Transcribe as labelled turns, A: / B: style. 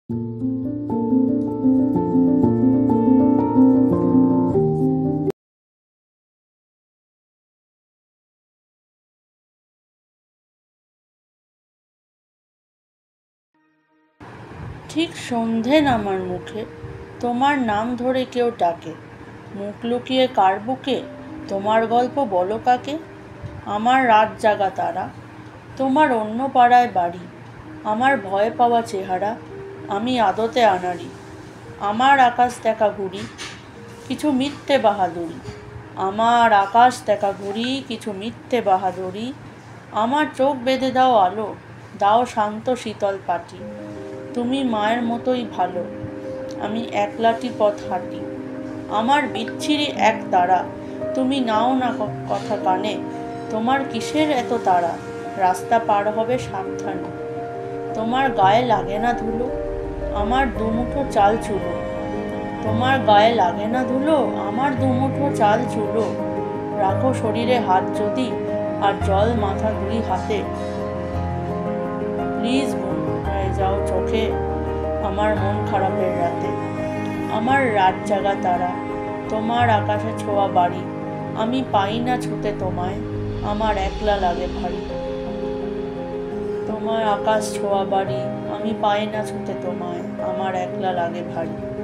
A: ঠিক সন্ধে নামার মুখে তোমার নাম ধরে কেউ ডাকে, মুখ লুকিয়ে কার বুকে তোমার গল্প বলো কাকে। আমার রাত জাগা তারা, তোমার অন্য পাড়ায় বাড়ি, আমার ভয় পাওয়া চেহারা, আমি আদতে আনাড়ি। আমার আকাশ দেখা ঘুড়ি, কিছু মিথ্যে বাহাদুরি, আমার আকাশ দেখা ঘুড়ি, কিছু মিথ্যে বাহাদুরি। আমার চোখ বেঁধে দাও আলো, দাও শান্ত শীতল পাটি। তুমি মায়ের মতোই ভালো, আমি একলাটি পথ হাঁটি। আমার বিচ্ছিরি এক তারা, তুমি নাও না কথা কানে। তোমার কিসের এত তাড়া, রাস্তা পার হবে সাবধানে। তোমার গায়ে লাগে না ধুলো, আমার দুমুঠো চাল চুলো। তোমার গায়ে লাগে না ধুলো, আমার দুমুঠো চাল চুলো। রাখো শরীরে হাত যদি, আর জল মাথা দুই হাতে। প্লিজ বোন হয়ে যাও চোখে আমার মন খারাপের রাতে। আমার রাত জাগা তারা, তোমার আকাশে ছোঁয়া বাড়ি, আমি পাই না ছুতে তোমায়, আমার একলা লাগে ভারী। তোমার আকাশ ছোঁয়া বাড়ি, আমি পাই না ছুতে তোমায়, আমার একলা লাগে ভারী।